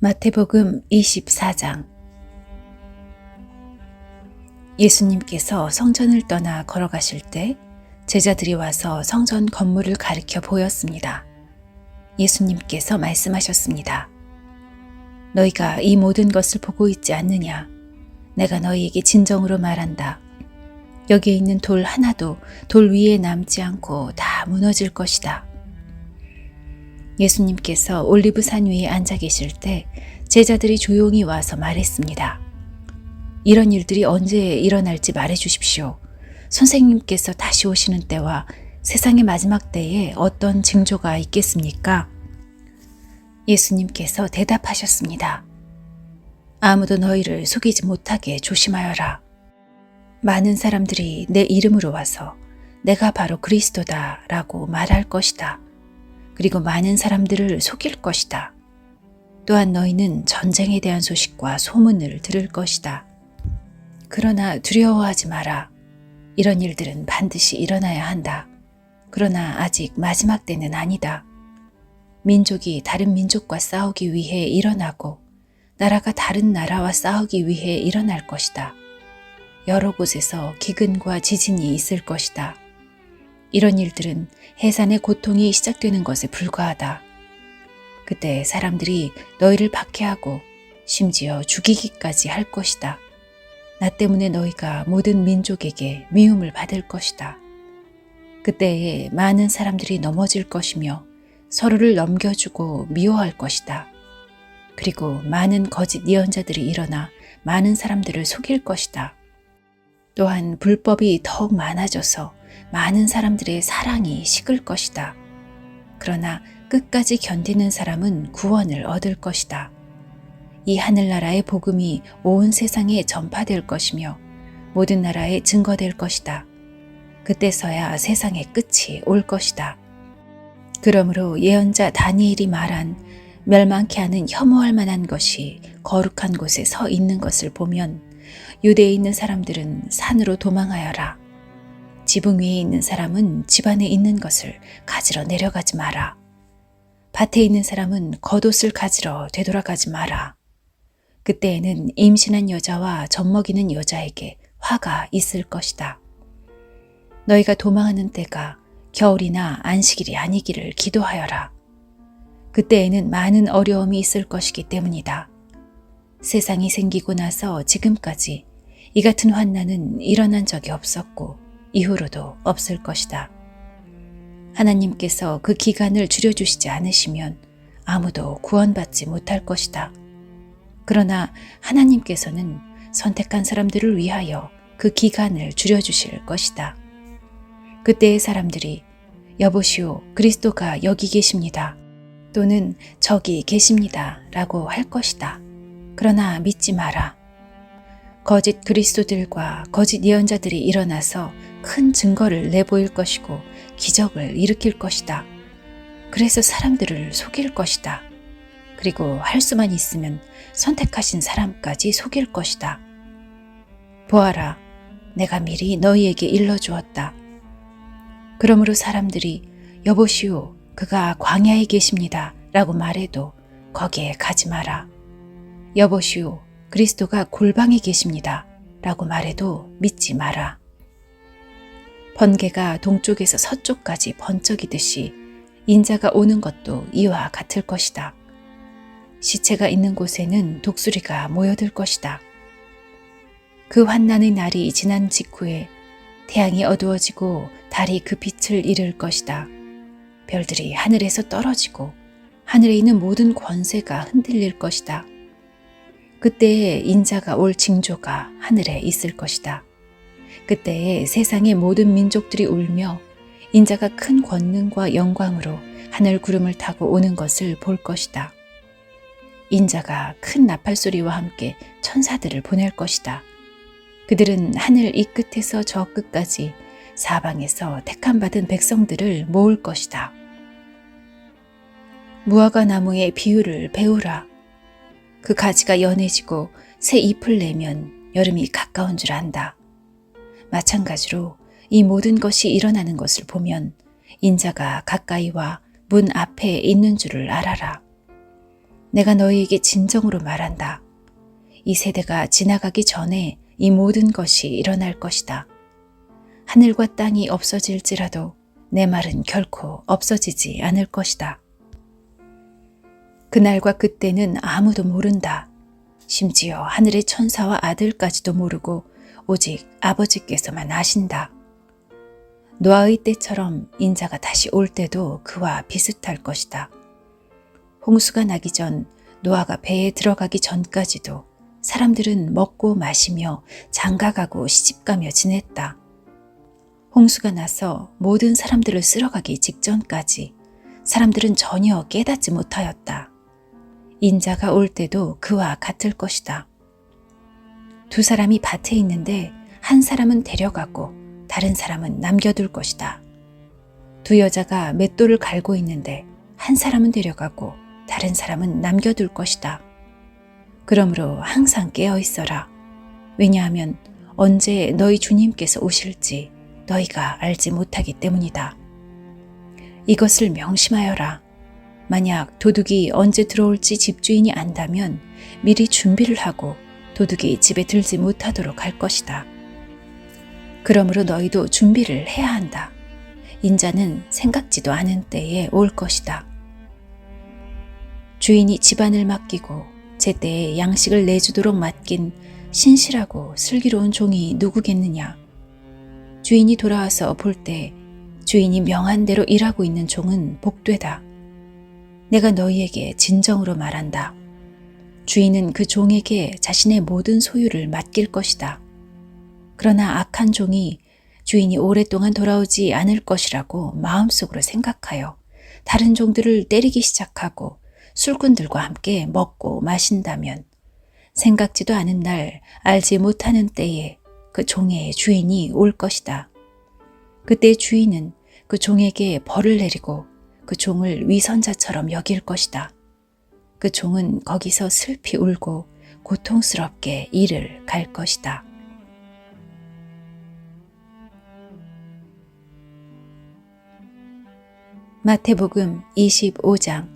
마태복음 24장. 예수님께서 성전을 떠나 걸어가실 때 제자들이 와서 성전 건물을 가리켜 보였습니다. 예수님께서 말씀하셨습니다. 너희가 이 모든 것을 보고 있지 않느냐? 내가 너희에게 진정으로 말한다. 여기에 있는 돌 하나도 돌 위에 남지 않고 다 무너질 것이다. 예수님께서 올리브산 위에 앉아 계실 때 제자들이 조용히 와서 말했습니다. 이런 일들이 언제 일어날지 말해 주십시오. 선생님께서 다시 오시는 때와 세상의 마지막 때에 어떤 징조가 있겠습니까? 예수님께서 대답하셨습니다. 아무도 너희를 속이지 못하게 조심하여라. 많은 사람들이 내 이름으로 와서 내가 바로 그리스도다 라고 말할 것이다. 그리고 많은 사람들을 속일 것이다. 또한 너희는 전쟁에 대한 소식과 소문을 들을 것이다. 그러나 두려워하지 마라. 이런 일들은 반드시 일어나야 한다. 그러나 아직 마지막 때는 아니다. 민족이 다른 민족과 싸우기 위해 일어나고 나라가 다른 나라와 싸우기 위해 일어날 것이다. 여러 곳에서 기근과 지진이 있을 것이다. 이런 일들은 해산의 고통이 시작되는 것에 불과하다. 그때 사람들이 너희를 박해하고 심지어 죽이기까지 할 것이다. 나 때문에 너희가 모든 민족에게 미움을 받을 것이다. 그때에 많은 사람들이 넘어질 것이며 서로를 넘겨주고 미워할 것이다. 그리고 많은 거짓 예언자들이 일어나 많은 사람들을 속일 것이다. 또한 불법이 더욱 많아져서 많은 사람들의 사랑이 식을 것이다. 그러나 끝까지 견디는 사람은 구원을 얻을 것이다. 이 하늘나라의 복음이 온 세상에 전파될 것이며 모든 나라에 증거될 것이다. 그때서야 세상의 끝이 올 것이다. 그러므로 예언자 다니엘이 말한 멸망케 하는 혐오할 만한 것이 거룩한 곳에 서 있는 것을 보면 유대에 있는 사람들은 산으로 도망하여라. 지붕 위에 있는 사람은 집 안에 있는 것을 가지러 내려가지 마라. 밭에 있는 사람은 겉옷을 가지러 되돌아가지 마라. 그때에는 임신한 여자와 젖먹이는 여자에게 화가 있을 것이다. 너희가 도망하는 때가 겨울이나 안식일이 아니기를 기도하여라. 그때에는 많은 어려움이 있을 것이기 때문이다. 세상이 생기고 나서 지금까지 이 같은 환난은 일어난 적이 없었고 이후로도 없을 것이다. 하나님께서 그 기간을 줄여주시지 않으시면 아무도 구원받지 못할 것이다. 그러나 하나님께서는 선택한 사람들을 위하여 그 기간을 줄여주실 것이다. 그때의 사람들이 여보시오, 그리스도가 여기 계십니다. 또는 저기 계십니다. 라고 할 것이다. 그러나 믿지 마라. 거짓 그리스도들과 거짓 예언자들이 일어나서 큰 증거를 내보일 것이고 기적을 일으킬 것이다. 그래서 사람들을 속일 것이다. 그리고 할 수만 있으면 선택하신 사람까지 속일 것이다. 보아라, 내가 미리 너희에게 일러주었다. 그러므로 사람들이 여보시오, 그가 광야에 계십니다. 라고 말해도 거기에 가지 마라. 여보시오, 그리스도가 골방에 계십니다. 라고 말해도 믿지 마라. 번개가 동쪽에서 서쪽까지 번쩍이듯이 인자가 오는 것도 이와 같을 것이다. 시체가 있는 곳에는 독수리가 모여들 것이다. 그 환난의 날이 지난 직후에 태양이 어두워지고 달이 그 빛을 잃을 것이다. 별들이 하늘에서 떨어지고 하늘에 있는 모든 권세가 흔들릴 것이다. 그때에 인자가 올 징조가 하늘에 있을 것이다. 그때에 세상의 모든 민족들이 울며 인자가 큰 권능과 영광으로 하늘 구름을 타고 오는 것을 볼 것이다. 인자가 큰 나팔 소리와 함께 천사들을 보낼 것이다. 그들은 하늘 이 끝에서 저 끝까지 사방에서 택함받은 백성들을 모을 것이다. 무화과 나무의 비유를 배우라. 그 가지가 연해지고 새 잎을 내면 여름이 가까운 줄 안다. 마찬가지로 이 모든 것이 일어나는 것을 보면 인자가 가까이와 문 앞에 있는 줄을 알아라. 내가 너희에게 진정으로 말한다. 이 세대가 지나가기 전에 이 모든 것이 일어날 것이다. 하늘과 땅이 없어질지라도 내 말은 결코 없어지지 않을 것이다. 그날과 그때는 아무도 모른다. 심지어 하늘의 천사와 아들까지도 모르고 오직 아버지께서만 아신다. 노아의 때처럼 인자가 다시 올 때도 그와 비슷할 것이다. 홍수가 나기 전 노아가 배에 들어가기 전까지도 사람들은 먹고 마시며 장가가고 시집가며 지냈다. 홍수가 나서 모든 사람들을 쓸어가기 직전까지 사람들은 전혀 깨닫지 못하였다. 인자가 올 때도 그와 같을 것이다. 두 사람이 밭에 있는데 한 사람은 데려가고 다른 사람은 남겨둘 것이다. 두 여자가 맷돌을 갈고 있는데 한 사람은 데려가고 다른 사람은 남겨둘 것이다. 그러므로 항상 깨어 있어라. 왜냐하면 언제 너희 주님께서 오실지 너희가 알지 못하기 때문이다. 이것을 명심하여라. 만약 도둑이 언제 들어올지 집주인이 안다면 미리 준비를 하고 도둑이 집에 들지 못하도록 할 것이다. 그러므로 너희도 준비를 해야 한다. 인자는 생각지도 않은 때에 올 것이다. 주인이 집안을 맡기고 제때에 양식을 내주도록 맡긴 신실하고 슬기로운 종이 누구겠느냐. 주인이 돌아와서 볼 때 주인이 명한 대로 일하고 있는 종은 복되다. 내가 너희에게 진정으로 말한다. 주인은 그 종에게 자신의 모든 소유를 맡길 것이다. 그러나 악한 종이 주인이 오랫동안 돌아오지 않을 것이라고 마음속으로 생각하여 다른 종들을 때리기 시작하고 술꾼들과 함께 먹고 마신다면 생각지도 않은 날 알지 못하는 때에 그 종의 주인이 올 것이다. 그때 주인은 그 종에게 벌을 내리고 그 종을 위선자처럼 여길 것이다. 그 종은 거기서 슬피 울고 고통스럽게 이를 갈 것이다. 마태복음 25장.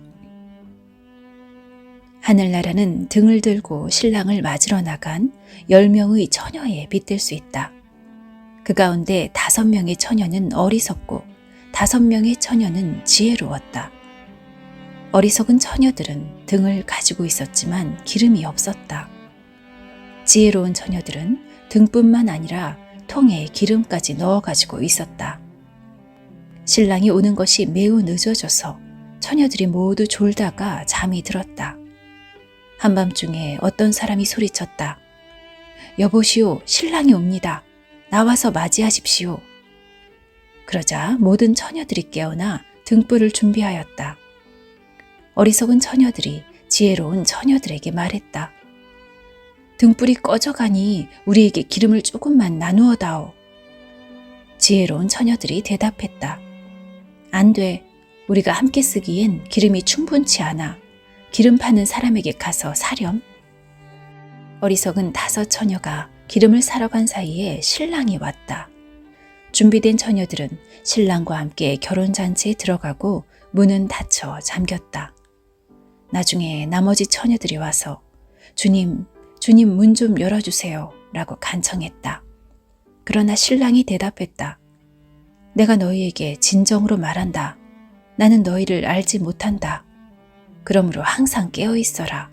하늘나라는 등을 들고 신랑을 맞으러 나간 10명의 처녀에 빗댈 수 있다. 그 가운데 5명의 처녀는 어리석고 5명의 처녀는 지혜로웠다. 어리석은 처녀들은 등을 가지고 있었지만 기름이 없었다. 지혜로운 처녀들은 등뿐만 아니라 통에 기름까지 넣어가지고 있었다. 신랑이 오는 것이 매우 늦어져서 처녀들이 모두 졸다가 잠이 들었다. 한밤중에 어떤 사람이 소리쳤다. 여보시오, 신랑이 옵니다. 나와서 맞이하십시오. 그러자 모든 처녀들이 깨어나 등불을 준비하였다. 어리석은 처녀들이 지혜로운 처녀들에게 말했다. 등불이 꺼져가니 우리에게 기름을 조금만 나누어 다오. 지혜로운 처녀들이 대답했다. 안 돼. 우리가 함께 쓰기엔 기름이 충분치 않아. 기름 파는 사람에게 가서 사렴. 어리석은 5 처녀가 기름을 사러 간 사이에 신랑이 왔다. 준비된 처녀들은 신랑과 함께 결혼잔치에 들어가고 문은 닫혀 잠겼다. 나중에 나머지 처녀들이 와서 주님 문 좀 열어주세요 라고 간청했다. 그러나 신랑이 대답했다. 내가 너희에게 진정으로 말한다. 나는 너희를 알지 못한다. 그러므로 항상 깨어 있어라.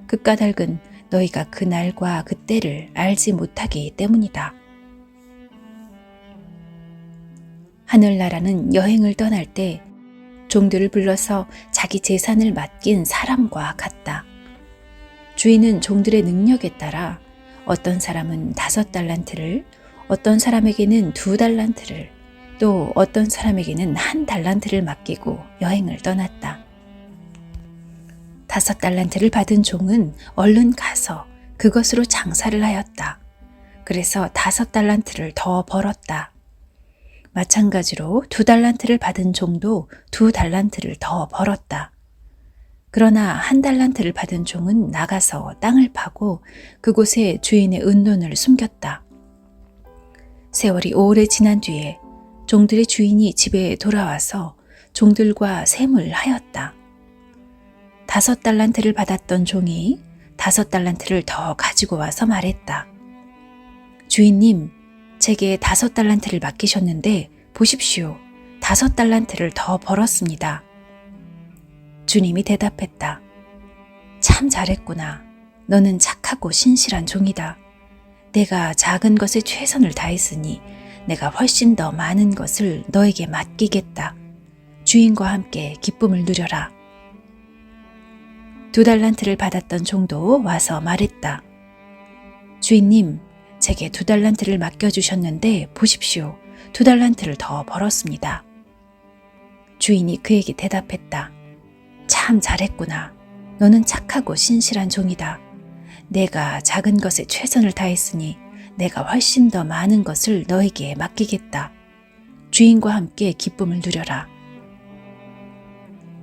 그 까닭은 너희가 그 날과 그 때를 알지 못하기 때문이다. 하늘나라는 여행을 떠날 때 종들을 불러서 자기 재산을 맡긴 사람과 같다. 주인은 종들의 능력에 따라 어떤 사람은 5달란트를, 어떤 사람에게는 2달란트를, 또 어떤 사람에게는 1달란트를 맡기고 여행을 떠났다. 5달란트를 받은 종은 얼른 가서 그것으로 장사를 하였다. 그래서 5달란트를 더 벌었다. 마찬가지로 2달란트를 받은 종도 2달란트를 더 벌었다. 그러나 1달란트를 받은 종은 나가서 땅을 파고 그곳에 주인의 은돈을 숨겼다. 세월이 오래 지난 뒤에 종들의 주인이 집에 돌아와서 종들과 셈을 하였다. 5달란트를 받았던 종이 5달란트를 더 가지고 와서 말했다. 주인님, 제게 5달란트를 맡기셨는데 보십시오. 5달란트를 더 벌었습니다. 주님이 대답했다. 참 잘했구나. 너는 착하고 신실한 종이다. 내가 작은 것에 최선을 다했으니 내가 훨씬 더 많은 것을 너에게 맡기겠다. 주인과 함께 기쁨을 누려라. 2달란트를 받았던 종도 와서 말했다. 주인님, 제게 2달란트를 맡겨주셨는데 보십시오. 2달란트를 더 벌었습니다. 주인이 그에게 대답했다. 참 잘했구나. 너는 착하고 신실한 종이다. 내가 작은 것에 최선을 다했으니 내가 훨씬 더 많은 것을 너에게 맡기겠다. 주인과 함께 기쁨을 누려라.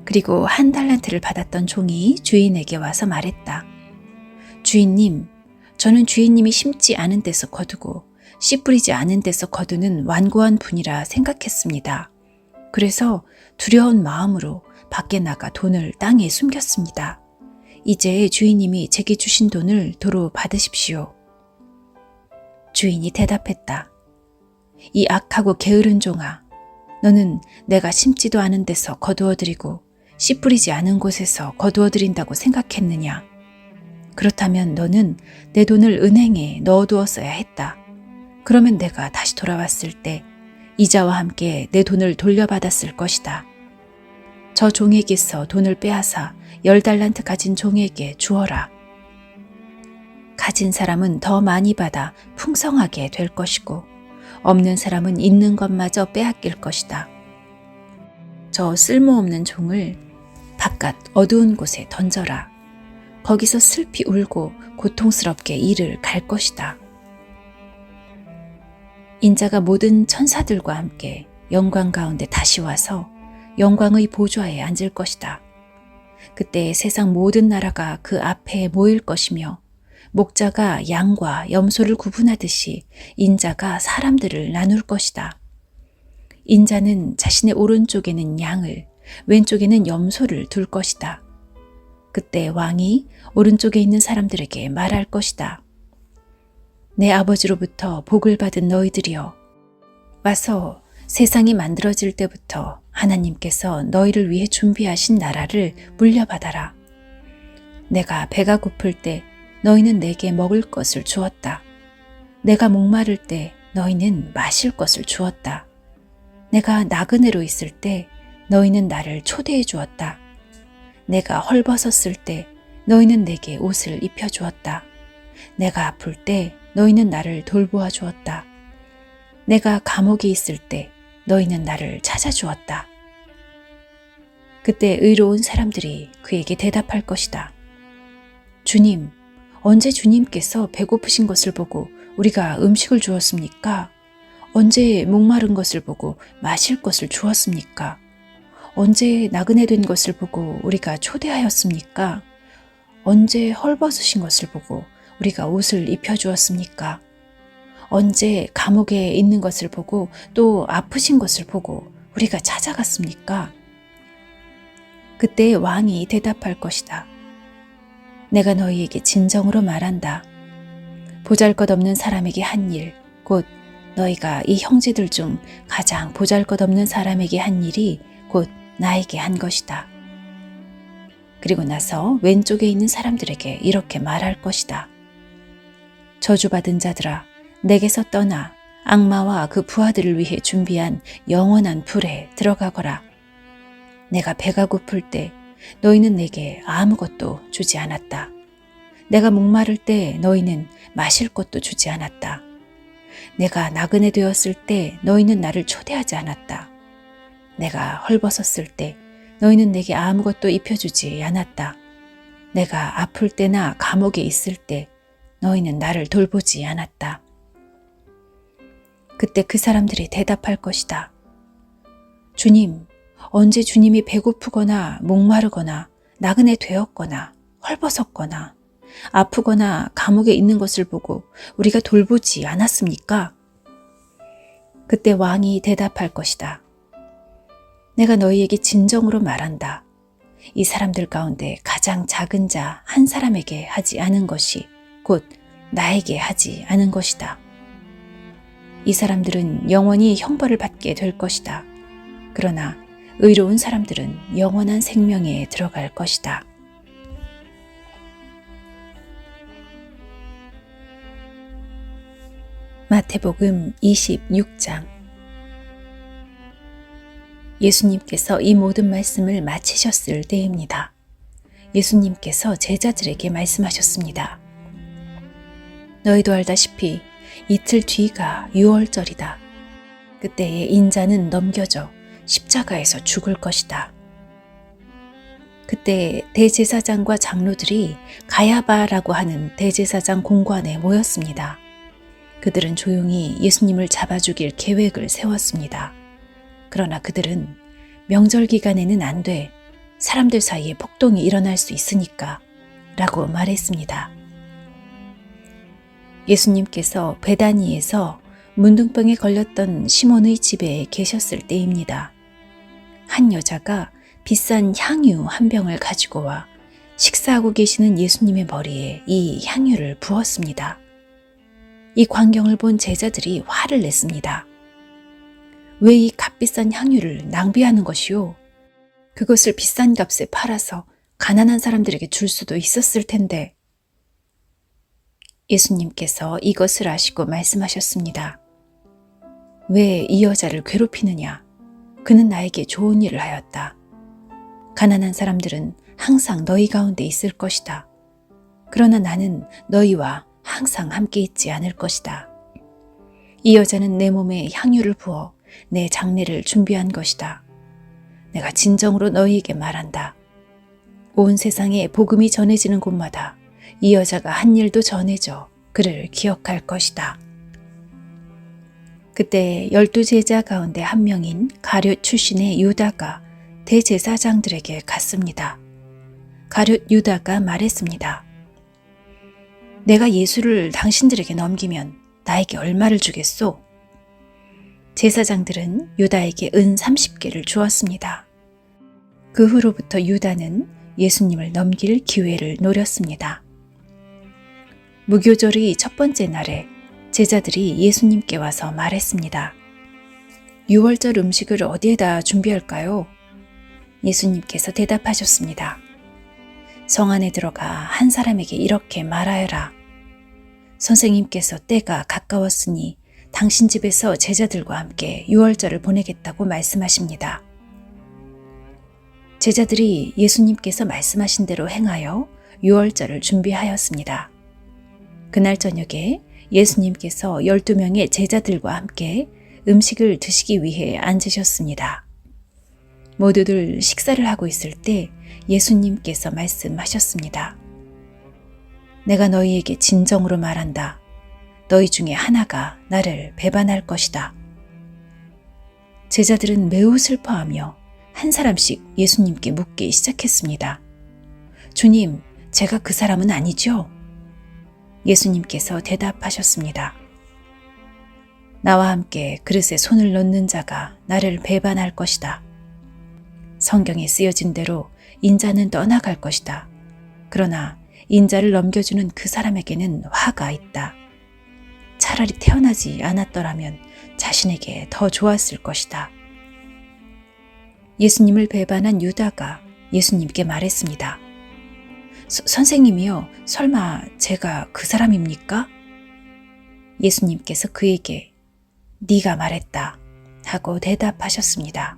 그리고 1달란트를 받았던 종이 주인에게 와서 말했다. 주인님, 저는 주인님이 심지 않은 데서 거두고 씨 뿌리지 않은 데서 거두는 완고한 분이라 생각했습니다. 그래서 두려운 마음으로 밖에 나가 돈을 땅에 숨겼습니다. 이제 주인님이 제게 주신 돈을 도로 받으십시오. 주인이 대답했다. 이 악하고 게으른 종아, 너는 내가 심지도 않은 데서 거두어들이고 씨 뿌리지 않은 곳에서 거두어들인다고 생각했느냐? 그렇다면 너는 내 돈을 은행에 넣어두었어야 했다. 그러면 내가 다시 돌아왔을 때 이자와 함께 내 돈을 돌려받았을 것이다. 저 종에게서 돈을 빼앗아 10달란트 가진 종에게 주어라. 가진 사람은 더 많이 받아 풍성하게 될 것이고 없는 사람은 있는 것마저 빼앗길 것이다. 저 쓸모없는 종을 바깥 어두운 곳에 던져라. 거기서 슬피 울고 고통스럽게 이를 갈 것이다. 인자가 모든 천사들과 함께 영광 가운데 다시 와서 영광의 보좌에 앉을 것이다. 그때 세상 모든 나라가 그 앞에 모일 것이며 목자가 양과 염소를 구분하듯이 인자가 사람들을 나눌 것이다. 인자는 자신의 오른쪽에는 양을, 왼쪽에는 염소를 둘 것이다. 그때 왕이 오른쪽에 있는 사람들에게 말할 것이다. 내 아버지로부터 복을 받은 너희들이여, 와서 세상이 만들어질 때부터 하나님께서 너희를 위해 준비하신 나라를 물려받아라. 내가 배가 고플 때 너희는 내게 먹을 것을 주었다. 내가 목마를 때 너희는 마실 것을 주었다. 내가 나그네로 있을 때 너희는 나를 초대해 주었다. 내가 헐벗었을 때 너희는 내게 옷을 입혀주었다. 내가 아플 때 너희는 나를 돌보아 주었다. 내가 감옥에 있을 때 너희는 나를 찾아주었다. 그때 의로운 사람들이 그에게 대답할 것이다. 주님, 언제 주님께서 배고프신 것을 보고 우리가 음식을 주었습니까? 언제 목마른 것을 보고 마실 것을 주었습니까? 언제 나그네 된 것을 보고 우리가 초대하였습니까? 언제 헐벗으신 것을 보고 우리가 옷을 입혀주었습니까? 언제 감옥에 있는 것을 보고 또 아프신 것을 보고 우리가 찾아갔습니까? 그때 왕이 대답할 것이다. 내가 너희에게 진정으로 말한다. 보잘것없는 사람에게 한 일, 곧 너희가 이 형제들 중 가장 보잘것없는 사람에게 한 일이 곧 나에게 한 것이다. 그리고 나서 왼쪽에 있는 사람들에게 이렇게 말할 것이다. 저주받은 자들아, 내게서 떠나 악마와 그 부하들을 위해 준비한 영원한 불에 들어가거라. 내가 배가 고플 때 너희는 내게 아무것도 주지 않았다. 내가 목마를 때 너희는 마실 것도 주지 않았다. 내가 나그네 되었을 때 너희는 나를 초대하지 않았다. 내가 헐벗었을 때 너희는 내게 아무것도 입혀주지 않았다. 내가 아플 때나 감옥에 있을 때 너희는 나를 돌보지 않았다. 그때 그 사람들이 대답할 것이다. 주님, 언제 주님이 배고프거나 목마르거나 나그네 되었거나 헐벗었거나 아프거나 감옥에 있는 것을 보고 우리가 돌보지 않았습니까? 그때 왕이 대답할 것이다. 내가 너희에게 진정으로 말한다. 이 사람들 가운데 가장 작은 자 한 사람에게 하지 않은 것이 곧 나에게 하지 않은 것이다. 이 사람들은 영원히 형벌을 받게 될 것이다. 그러나 의로운 사람들은 영원한 생명에 들어갈 것이다. 마태복음 26장. 예수님께서 이 모든 말씀을 마치셨을 때입니다. 예수님께서 제자들에게 말씀하셨습니다. 너희도 알다시피 이틀 뒤가 유월절이다. 그때에 인자는 넘겨져 십자가에서 죽을 것이다. 그때 대제사장과 장로들이 가야바라고 하는 대제사장 공관에 모였습니다. 그들은 조용히 예수님을 잡아 죽일 계획을 세웠습니다. 그러나 그들은 명절 기간에는 안 돼. 사람들 사이에 폭동이 일어날 수 있으니까 라고 말했습니다. 예수님께서 베다니에서 문둥병에 걸렸던 시몬의 집에 계셨을 때입니다. 한 여자가 비싼 향유 한 병을 가지고 와 식사하고 계시는 예수님의 머리에 이 향유를 부었습니다. 이 광경을 본 제자들이 화를 냈습니다. 왜 이 값비싼 향유를 낭비하는 것이요? 그것을 비싼 값에 팔아서 가난한 사람들에게 줄 수도 있었을 텐데. 예수님께서 이것을 아시고 말씀하셨습니다. 왜 이 여자를 괴롭히느냐? 그는 나에게 좋은 일을 하였다. 가난한 사람들은 항상 너희 가운데 있을 것이다. 그러나 나는 너희와 항상 함께 있지 않을 것이다. 이 여자는 내 몸에 향유를 부어 내 장례를 준비한 것이다. 내가 진정으로 너희에게 말한다. 온 세상에 복음이 전해지는 곳마다 이 여자가 한 일도 전해져 그를 기억할 것이다. 그때 12제자 가운데 한 명인 가룟 출신의 유다가 대제사장들에게 갔습니다. 가룟 유다가 말했습니다. 내가 예수를 당신들에게 넘기면 나에게 얼마를 주겠소? 제사장들은 유다에게 은 30개를 주었습니다. 그 후로부터 유다는 예수님을 넘길 기회를 노렸습니다. 무교절의 첫 번째 날에 제자들이 예수님께 와서 말했습니다. 유월절 음식을 어디에다 준비할까요? 예수님께서 대답하셨습니다. 성 안에 들어가 한 사람에게 이렇게 말하여라. 선생님께서 때가 가까웠으니 당신 집에서 제자들과 함께 유월절을 보내겠다고 말씀하십니다. 제자들이 예수님께서 말씀하신 대로 행하여 유월절을 준비하였습니다. 그날 저녁에 예수님께서 12명의 제자들과 함께 음식을 드시기 위해 앉으셨습니다. 모두들 식사를 하고 있을 때 예수님께서 말씀하셨습니다. 내가 너희에게 진정으로 말한다. 너희 중에 하나가 나를 배반할 것이다. 제자들은 매우 슬퍼하며 한 사람씩 예수님께 묻기 시작했습니다. 주님, 제가 그 사람은 아니죠? 예수님께서 대답하셨습니다. 나와 함께 그릇에 손을 넣는 자가 나를 배반할 것이다. 성경에 쓰여진 대로 인자는 떠나갈 것이다. 그러나 인자를 넘겨주는 그 사람에게는 화가 있다. 차라리 태어나지 않았더라면 자신에게 더 좋았을 것이다. 예수님을 배반한 유다가 예수님께 말했습니다. 선생님이요, 설마 제가 그 사람입니까? 예수님께서 그에게 네가 말했다 하고 대답하셨습니다.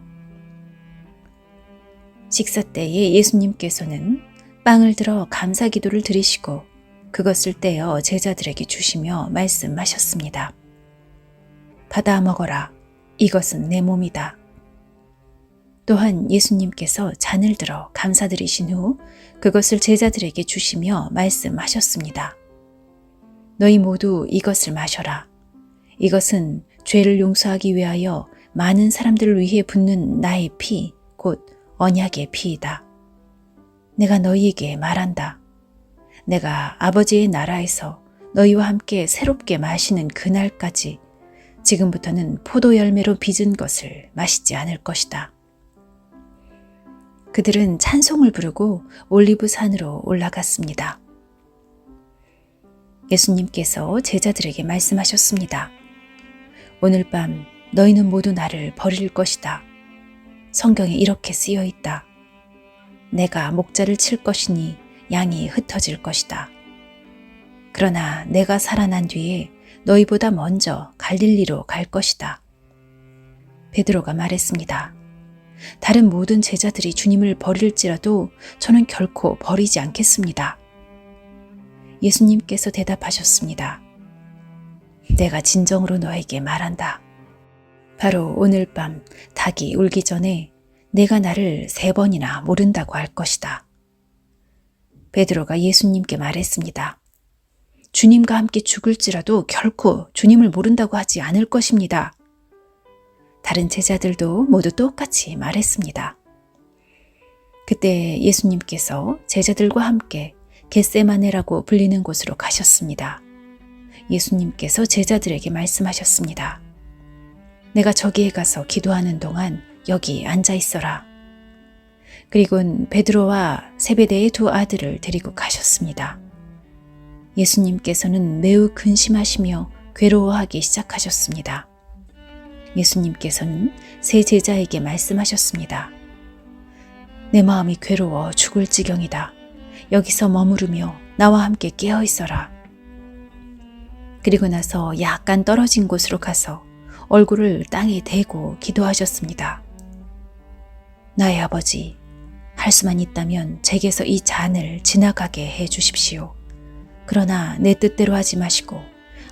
식사 때에 예수님께서는 빵을 들어 감사 기도를 드리시고 그것을 떼어 제자들에게 주시며 말씀하셨습니다. 받아 먹어라. 이것은 내 몸이다. 또한 예수님께서 잔을 들어 감사드리신 후 그것을 제자들에게 주시며 말씀하셨습니다. 너희 모두 이것을 마셔라. 이것은 죄를 용서하기 위하여 많은 사람들을 위해 붓는 나의 피, 곧 언약의 피이다. 내가 너희에게 말한다. 내가 아버지의 나라에서 너희와 함께 새롭게 마시는 그날까지 지금부터는 포도 열매로 빚은 것을 마시지 않을 것이다. 그들은 찬송을 부르고 올리브산으로 올라갔습니다. 예수님께서 제자들에게 말씀하셨습니다. 오늘 밤 너희는 모두 나를 버릴 것이다. 성경에 이렇게 쓰여 있다. 내가 목자를 칠 것이니 양이 흩어질 것이다. 그러나 내가 살아난 뒤에 너희보다 먼저 갈릴리로 갈 것이다. 베드로가 말했습니다. 다른 모든 제자들이 주님을 버릴지라도 저는 결코 버리지 않겠습니다. 예수님께서 대답하셨습니다. 내가 진정으로 너에게 말한다. 바로 오늘 밤 닭이 울기 전에 내가 나를 3번이나 모른다고 할 것이다. 베드로가 예수님께 말했습니다. 주님과 함께 죽을지라도 결코 주님을 모른다고 하지 않을 것입니다. 다른 제자들도 모두 똑같이 말했습니다. 그때 예수님께서 제자들과 함께 겟세마네라고 불리는 곳으로 가셨습니다. 예수님께서 제자들에게 말씀하셨습니다. 내가 저기에 가서 기도하는 동안 여기 앉아 있어라. 그리고는 베드로와 세베대의 2 아들을 데리고 가셨습니다. 예수님께서는 매우 근심하시며 괴로워하기 시작하셨습니다. 예수님께서는 3 제자에게 말씀하셨습니다. 내 마음이 괴로워 죽을 지경이다. 여기서 머무르며 나와 함께 깨어 있어라. 그리고 나서 약간 떨어진 곳으로 가서 얼굴을 땅에 대고 기도하셨습니다. 나의 아버지, 할 수만 있다면 제게서 이 잔을 지나가게 해 주십시오. 그러나 내 뜻대로 하지 마시고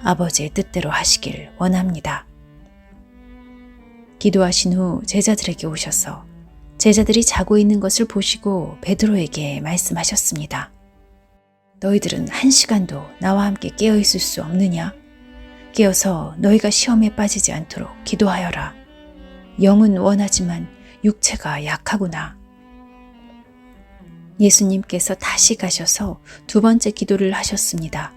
아버지의 뜻대로 하시길 원합니다. 기도하신 후 제자들에게 오셔서 제자들이 자고 있는 것을 보시고 베드로에게 말씀하셨습니다. 너희들은 1시간도 나와 함께 깨어 있을 수 없느냐? 깨어서 너희가 시험에 빠지지 않도록 기도하여라. 영은 원하지만 육체가 약하구나. 예수님께서 다시 가셔서 2번째 기도를 하셨습니다.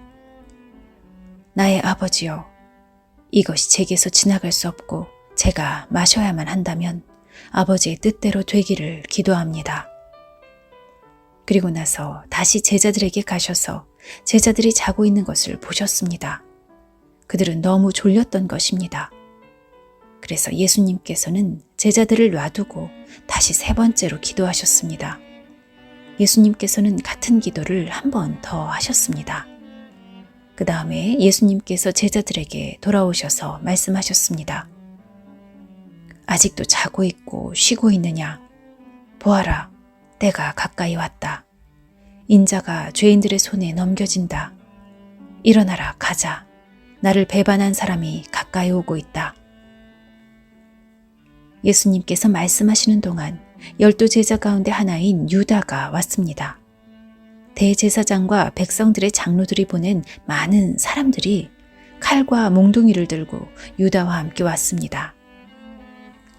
나의 아버지여, 이것이 제게서 지나갈 수 없고 제가 마셔야만 한다면 아버지의 뜻대로 되기를 기도합니다. 그리고 나서 다시 제자들에게 가셔서 제자들이 자고 있는 것을 보셨습니다. 그들은 너무 졸렸던 것입니다. 그래서 예수님께서는 제자들을 놔두고 다시 3번째로 기도하셨습니다. 예수님께서는 같은 기도를 한 번 더 하셨습니다. 그 다음에 예수님께서 제자들에게 돌아오셔서 말씀하셨습니다. 아직도 자고 있고 쉬고 있느냐? 보아라, 때가 가까이 왔다. 인자가 죄인들의 손에 넘겨진다. 일어나라, 가자. 나를 배반한 사람이 가까이 오고 있다. 예수님께서 말씀하시는 동안 12 제자 가운데 하나인 유다가 왔습니다. 대제사장과 백성들의 장로들이 보낸 많은 사람들이 칼과 몽둥이를 들고 유다와 함께 왔습니다.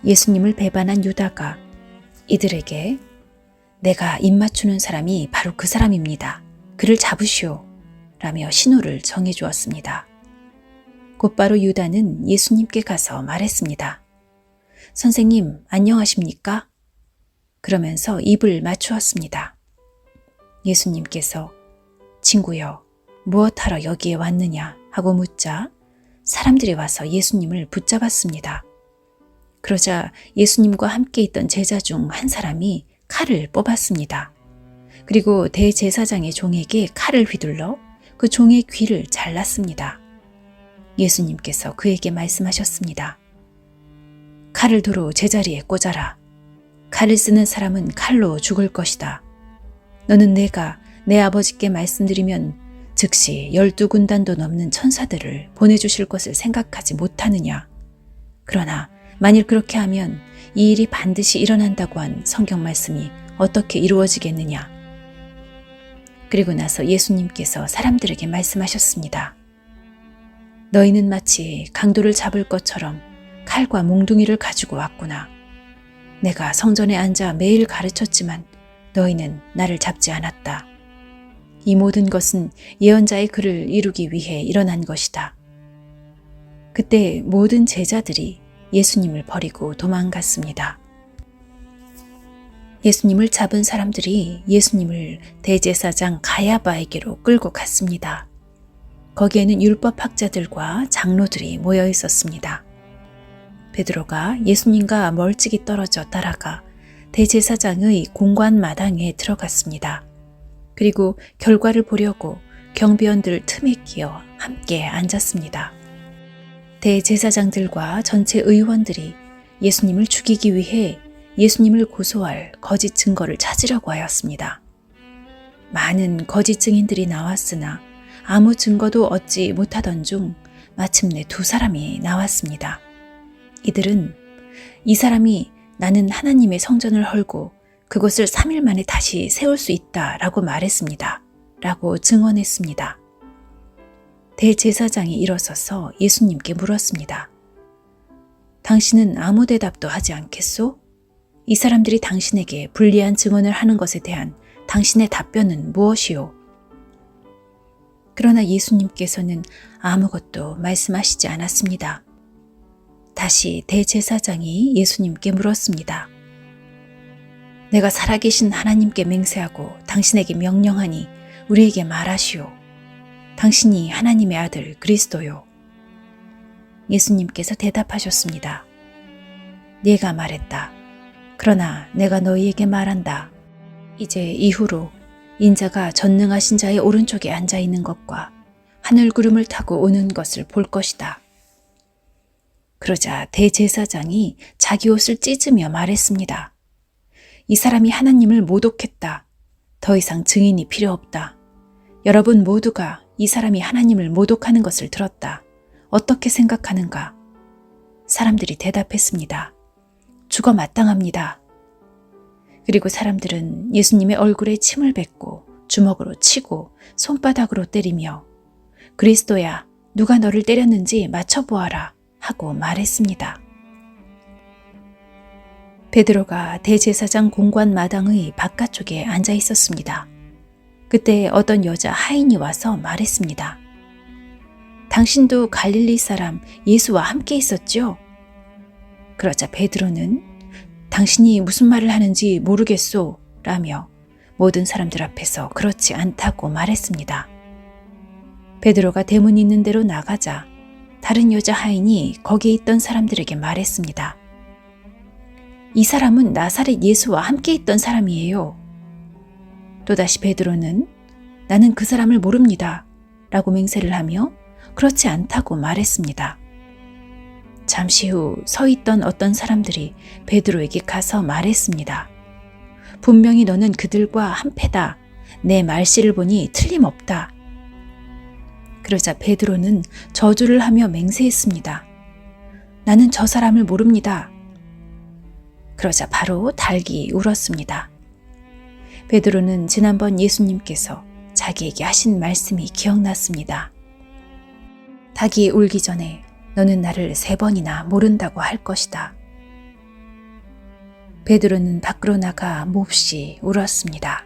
예수님을 배반한 유다가 이들에게 내가 입맞추는 사람이 바로 그 사람입니다. 그를 잡으시오. 라며 신호를 정해주었습니다. 곧바로 유다는 예수님께 가서 말했습니다. 선생님, 안녕하십니까? 그러면서 입을 맞추었습니다. 예수님께서 친구여, 무엇하러 여기에 왔느냐 하고 묻자 사람들이 와서 예수님을 붙잡았습니다. 그러자 예수님과 함께 있던 제자 중 한 사람이 칼을 뽑았습니다. 그리고 대제사장의 종에게 칼을 휘둘러 그 종의 귀를 잘랐습니다. 예수님께서 그에게 말씀하셨습니다. 칼을 도로 제자리에 꽂아라. 칼을 쓰는 사람은 칼로 죽을 것이다. 너는 내가 내 아버지께 말씀드리면 즉시 12군단도 넘는 천사들을 보내주실 것을 생각하지 못하느냐. 그러나 만일 그렇게 하면 이 일이 반드시 일어난다고 한 성경 말씀이 어떻게 이루어지겠느냐. 그리고 나서 예수님께서 사람들에게 말씀하셨습니다. 너희는 마치 강도를 잡을 것처럼 칼과 몽둥이를 가지고 왔구나. 내가 성전에 앉아 매일 가르쳤지만 너희는 나를 잡지 않았다. 이 모든 것은 예언자의 글을 이루기 위해 일어난 것이다. 그때 모든 제자들이 예수님을 버리고 도망갔습니다. 예수님을 잡은 사람들이 예수님을 대제사장 가야바에게로 끌고 갔습니다. 거기에는 율법학자들과 장로들이 모여 있었습니다. 베드로가 예수님과 멀찍이 떨어져 따라가 대제사장의 공관 마당에 들어갔습니다. 그리고 결과를 보려고 경비원들 틈에 끼어 함께 앉았습니다. 대제사장들과 전체 의원들이 예수님을 죽이기 위해 예수님을 고소할 거짓 증거를 찾으려고 하였습니다. 많은 거짓 증인들이 나왔으나 아무 증거도 얻지 못하던 중 마침내 두 사람이 나왔습니다. 이들은 이 사람이 나는 하나님의 성전을 헐고 그것을 3일 만에 다시 세울 수 있다라고 말했습니다. 라고 증언했습니다. 대제사장이 일어서서 예수님께 물었습니다. 당신은 아무 대답도 하지 않겠소? 이 사람들이 당신에게 불리한 증언을 하는 것에 대한 당신의 답변은 무엇이오? 그러나 예수님께서는 아무것도 말씀하시지 않았습니다. 다시 대제사장이 예수님께 물었습니다. 내가 살아계신 하나님께 맹세하고 당신에게 명령하니 우리에게 말하시오. 당신이 하나님의 아들 그리스도요. 예수님께서 대답하셨습니다. 네가 말했다. 그러나 내가 너희에게 말한다. 이제 이후로 인자가 전능하신 자의 오른쪽에 앉아 있는 것과 하늘 구름을 타고 오는 것을 볼 것이다. 그러자 대제사장이 자기 옷을 찢으며 말했습니다. 이 사람이 하나님을 모독했다. 더 이상 증인이 필요 없다. 여러분 모두가 이 사람이 하나님을 모독하는 것을 들었다. 어떻게 생각하는가? 사람들이 대답했습니다. 죽어 마땅합니다. 그리고 사람들은 예수님의 얼굴에 침을 뱉고 주먹으로 치고 손바닥으로 때리며 그리스도야, 누가 너를 때렸는지 맞춰보아라 하고 말했습니다. 베드로가 대제사장 공관 마당의 바깥쪽에 앉아 있었습니다. 그때 어떤 여자 하인이 와서 말했습니다. 당신도 갈릴리 사람 예수와 함께 있었죠? 그러자 베드로는 당신이 무슨 말을 하는지 모르겠소 라며 모든 사람들 앞에서 그렇지 않다고 말했습니다. 베드로가 대문 있는 데로 나가자 다른 여자 하인이 거기에 있던 사람들에게 말했습니다. 이 사람은 나사렛 예수와 함께 있던 사람이에요. 또다시 베드로는 나는 그 사람을 모릅니다 라고 맹세를 하며 그렇지 않다고 말했습니다. 잠시 후 서 있던 어떤 사람들이 베드로에게 가서 말했습니다. 분명히 너는 그들과 한패다. 내 말씨를 보니 틀림없다. 그러자 베드로는 저주를 하며 맹세했습니다. 나는 저 사람을 모릅니다. 그러자 바로 닭이 울었습니다. 베드로는 지난번 예수님께서 자기에게 하신 말씀이 기억났습니다. 닭이 울기 전에 너는 나를 3번이나 모른다고 할 것이다. 베드로는 밖으로 나가 몹시 울었습니다.